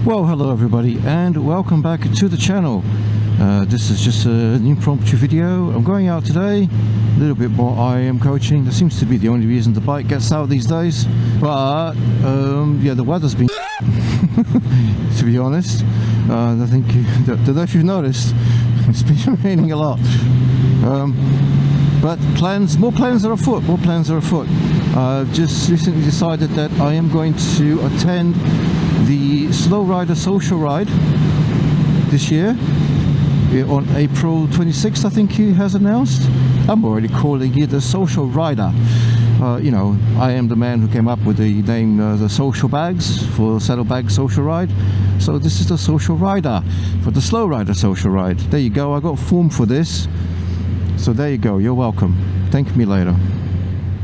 Well, hello everybody and welcome back to the channel. This is just an impromptu video. I'm going out today, a little bit more IM coaching. That seems to be the only reason the bike gets out these days. But yeah, the weather's been to be honest. I don't know if you've noticed, it's been raining a lot. But more plans are afoot. I've just recently decided that I am going to attend the Slorida Social Ride this year on April 26th, I think he has announced. I'm already calling it the Social Rider. You know, I am the man who came up with the name the Social Bags for Saddlebag Social Ride. So this is the Social Rider for the Slorida Social Ride. There you go, I got form for this. So there you go, you're welcome. Thank me later.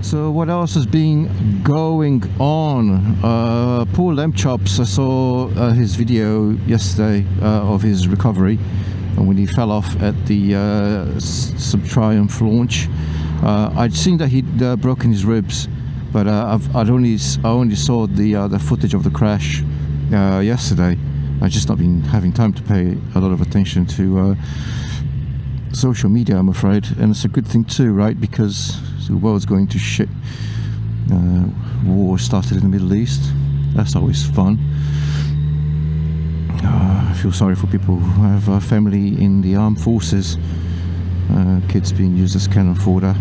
So what else has been going on? Poor Lemchops, I saw his video yesterday of his recovery and when he fell off at the Sub-Triumph launch. I'd seen that he'd broken his ribs, but I only saw the footage of the crash yesterday. I've just not been having time to pay a lot of attention to social media, I'm afraid, and it's a good thing too, right? Because the world's going to shit. War started in the Middle East. That's always fun. I feel sorry for people who have a family in the armed forces. Kids being used as cannon fodder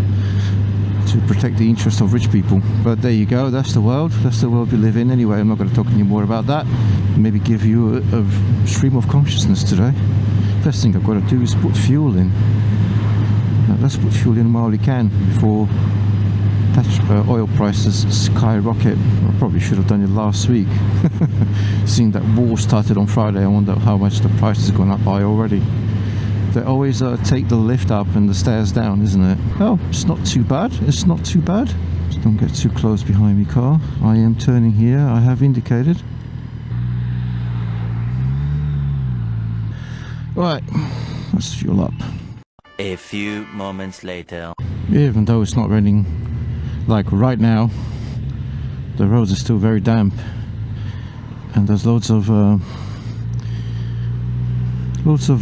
to protect the interests of rich people. But there you go, that's the world we live in. Anyway, I'm not going to talk any more about that. Maybe give you a stream of consciousness today. First thing I've got to do is put fuel in. Let's put fuel in while we can before oil prices skyrocket. I probably should have done it last week. Seeing that war started on Friday, I wonder how much the price has gone up by already. They always take the lift up and the stairs down, isn't it? Oh, it's not too bad. It's not too bad. Just don't get too close behind me, car. I am turning here. I have indicated. Right, let's fuel up. A few moments later. Even though it's not raining like right now, the roads are still very damp and there's loads of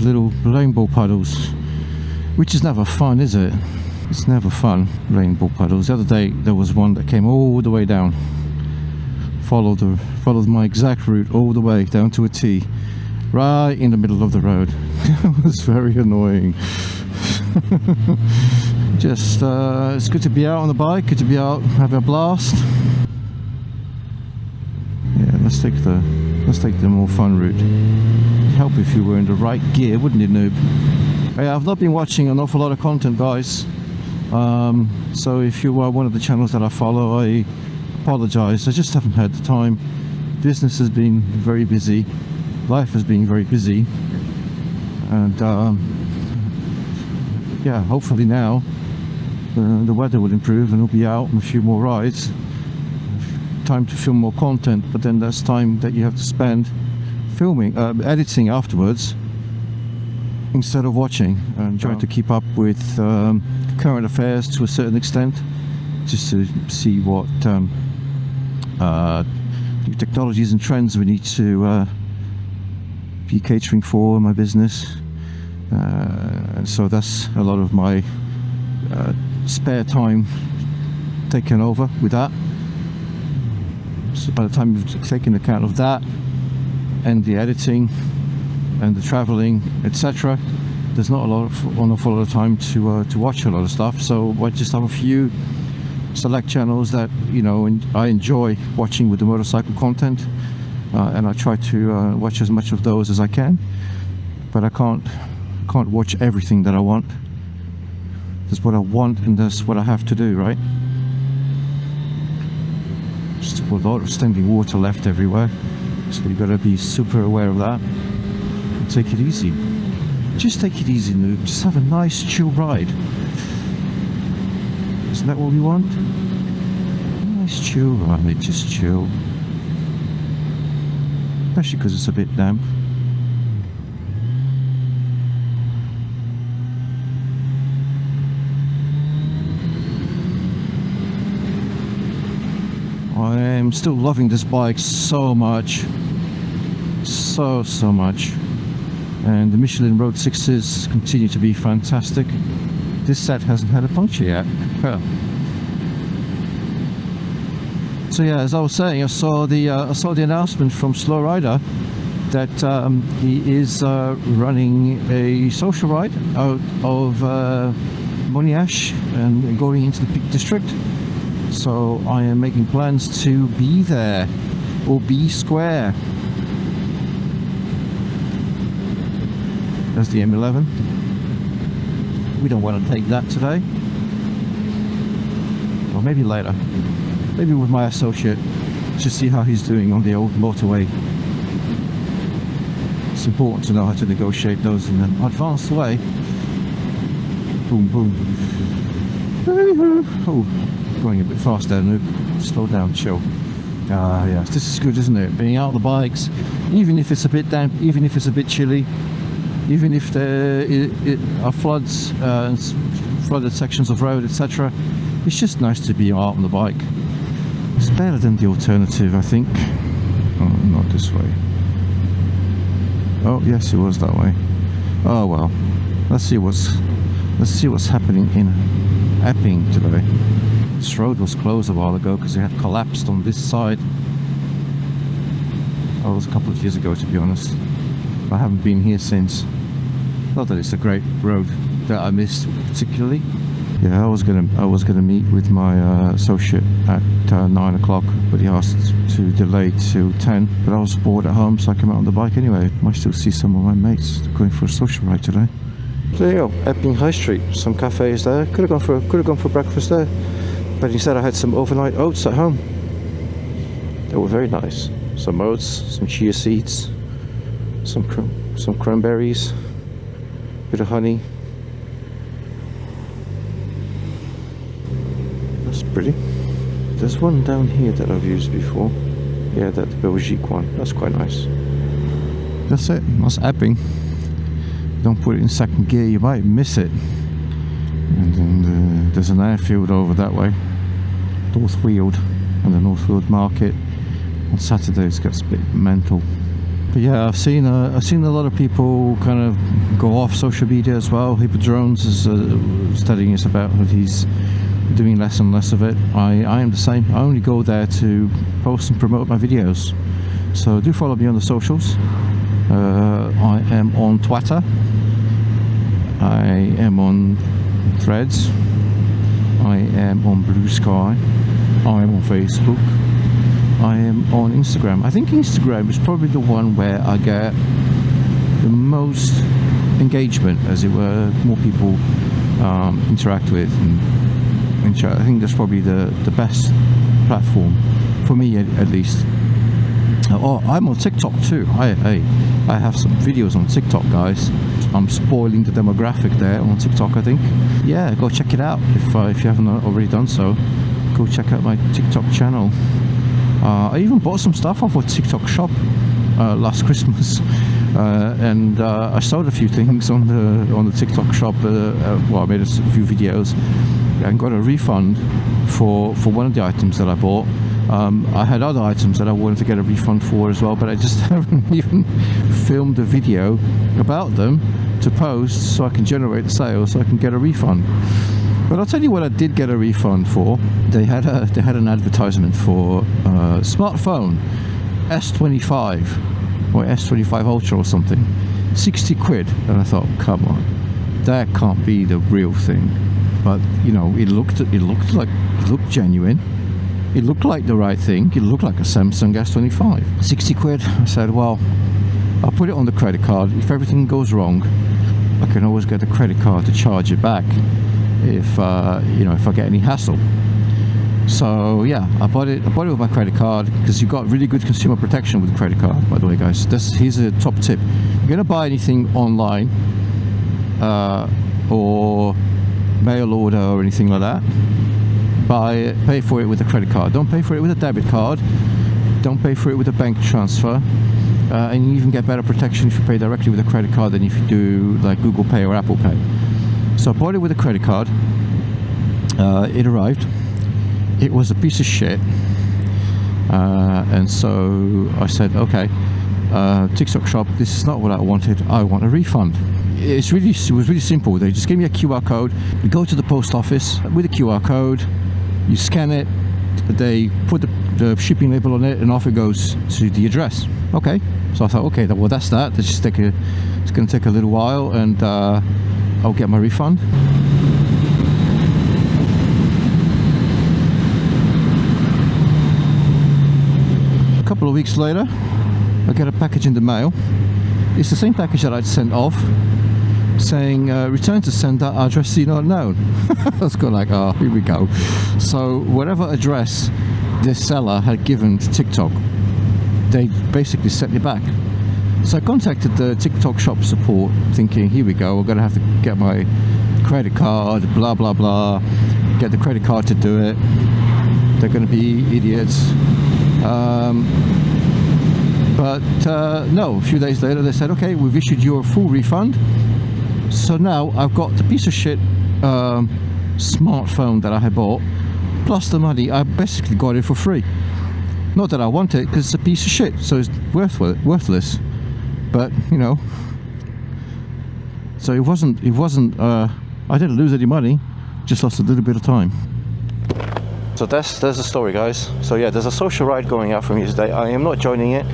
little rainbow puddles, which is never fun, is it? It's never fun, rainbow puddles. The other day there was one that came all the way down, followed my exact route all the way down to a T, right in the middle of the road. It was very annoying. Just it's good to be out on the bike, good to be out, have a blast. Yeah, let's take the more fun route. It'd help if you were in the right gear, wouldn't it, noob? Yeah, I've not been watching an awful lot of content, guys. So if you are one of the channels that I follow, I apologize. I just haven't had the time. Business has been very busy, life has been very busy, and yeah, hopefully now the weather will improve and we'll be out on a few more rides. Time to film more content, but then that's time that you have to spend filming, editing afterwards instead of watching, and trying to keep up with current affairs to a certain extent, just to see what new technologies and trends we need to be catering for in my business. And so that's a lot of my spare time taken over with that. So by the time you've taken account of that and the editing and the traveling, etc., there's not an awful lot of time to watch a lot of stuff. So I just have a few select channels that, you know, I enjoy watching with the motorcycle content, and I try to watch as much of those as I can, but I can't watch everything that I want. That's what I want and that's what I have to do, right? Just a lot of standing water left everywhere, so you gotta be super aware of that and take it easy. Just take it easy, noob. Just have a nice chill ride. Isn't that what we want? Nice chill ride, just chill. Especially because it's a bit damp. I am still loving this bike so much. so much, and the Michelin Road 6s continue to be fantastic. This set hasn't had a puncture yet. So yeah, as I was saying, I saw the announcement from Slorida that he is running a social ride out of Monash and going into the Peak District. So I am making plans to be there, or be square. There's the M11. We don't want to take that today, or maybe later. Maybe with my associate, to see how he's doing on the old motorway. It's important to know how to negotiate those in an advanced way. Boom, boom. Oh, going a bit fast there, Noob. Slow down, chill. Ah, yes, this is good, isn't it? Being out on the bikes, even if it's a bit damp, even if it's a bit chilly, even if there are floods and flooded sections of road, etc. It's just nice to be out on the bike. It's better than the alternative, I think. Oh, not this way. Oh, yes, it was that way. Oh well. Let's see what's happening in Epping today. This road was closed a while ago because it had collapsed on this side. Oh, it was a couple of years ago, to be honest. I haven't been here since. Not that it's a great road that I missed particularly. Yeah, I was gonna meet with my associate at 9 o'clock, but he asked to delay to 10. But I was bored at home, so I came out on the bike anyway. Might still see some of my mates going for a social ride today. So there you go, Epping High Street. Some cafes there. Could have gone for breakfast there, but instead I had some overnight oats at home. They were very nice. Some oats, some chia seeds, some cranberries, bit of honey. That's pretty. There's one down here that I've used before. Yeah, that Belgique one. That's quite nice. That's it. That's Epping. Don't put it in second gear, you might miss it. And then there's an airfield over that way, Northfield, and the Northfield Market on Saturdays gets a bit mental. But yeah, I've seen a lot of people kind of go off social media as well. Hippodrones is studying us about that he's doing less and less of it. I am the same. I only go there to post and promote my videos. So do follow me on the socials. I am on Twitter. I am on Threads. I am on Blue Sky. I am on Facebook. I am on Instagram. I think Instagram is probably the one where I get the most engagement, as it were. More people interact with and chat. I think that's probably the best platform for me, at least. Oh, I'm on TikTok too. I have some videos on TikTok, guys. I'm spoiling the demographic there on TikTok, I think. Yeah, go check it out if you haven't already done so. Go check out my TikTok channel. I even bought some stuff off a TikTok shop last Christmas, and I sold a few things on the TikTok shop. Well, I made a few videos and got a refund for one of the items that I bought. I had other items that I wanted to get a refund for as well, but I just haven't even filmed a video about them to post so I can generate the sale, so I can get a refund. But I'll tell you what I did get a refund for. They had an advertisement for smartphone S25 or S25 Ultra or something, 60 quid, and I thought, come on, that can't be the real thing. But you know, it looked genuine. It looked like the right thing. It looked like a Samsung S25. 60 quid. I said, well, I'll put it on the credit card. If everything goes wrong, I can always get a credit card to charge it back if if I get any hassle. So yeah, I bought it with my credit card, because you've got really good consumer protection with the credit card, by the way, guys. Here's a top tip. You're gonna buy anything online or mail order or anything like that, pay for it with a credit card. Don't pay for it with a debit card. Don't pay for it with a bank transfer. And you even get better protection if you pay directly with a credit card than if you do like Google Pay or Apple Pay. So I bought it with a credit card. It arrived. It was a piece of shit. And so I said, okay, TikTok shop, this is not what I wanted, I want a refund. It was really simple. They just gave me a QR code. You go to the post office with a QR code, you scan it, they put the shipping label on it, and off it goes to the address. Okay, so I thought, okay, well that's that. It's going to take a little while, and I'll get my refund. A couple of weeks later, I get a package in the mail. It's the same package that I'd sent off, saying return to sender, address not known. I was going like, oh, here we go. So whatever address this seller had given to TikTok, they basically sent it back. So I contacted the TikTok shop support, thinking, here we go, we're going to have to get my credit card, blah blah blah, get the credit card to do it. They're going to be idiots. But no, a few days later they said, okay, we've issued you a full refund. So now I've got the piece of shit smartphone that I had bought, plus the money. I basically got it for free. Not that I want it, because it's a piece of shit, so it's worthless. But you know, so it wasn't. I didn't lose any money, just lost a little bit of time. So there's the story, guys. So yeah, there's a social ride going out for me today. I am not joining it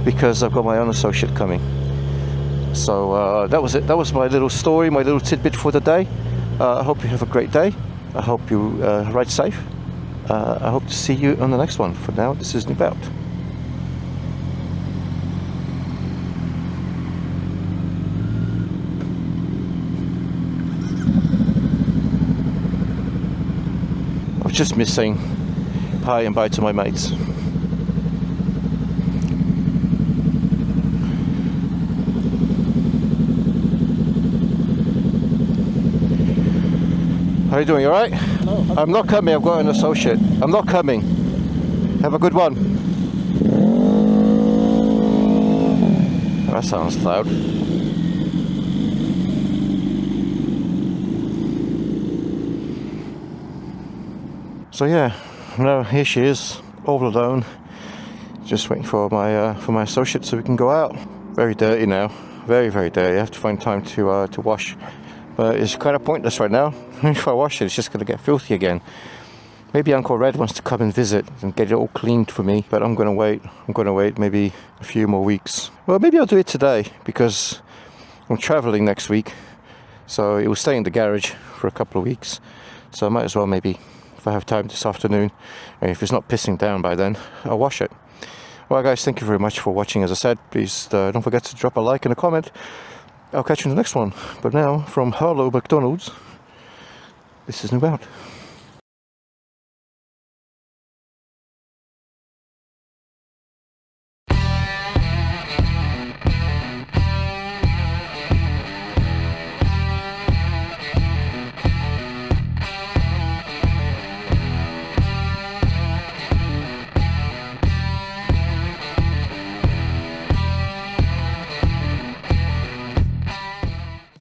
because I've got my own associate coming. So that was it. That was my little story, my little tidbit for the day. I hope you have a great day. I hope you ride safe. I hope to see you on the next one. For now, this is NooBiker. I was just missing hi and bye to my mates. How are you doing, alright? No, I'm not coming, I've got an associate. I'm not coming. Have a good one. That sounds loud. So yeah, now here she is, all alone. Just waiting for my associate so we can go out. Very dirty now, very dirty. I have to find time to wash. But it's kind of pointless right now. If I wash it, it's just going to get filthy again. Maybe Uncle Red wants to come and visit and get it all cleaned for me, but I'm going to wait. I'm going to wait maybe a few more weeks. Well, maybe I'll do it today because I'm traveling next week. So it will stay in the garage for a couple of weeks. So I might as well maybe, if I have time this afternoon, and if it's not pissing down by then, I'll wash it. Well guys, thank you very much for watching. As I said, please don't forget to drop a like and a comment. I'll catch you in the next one. But now, from Hello McDonald's, this is NooBiker.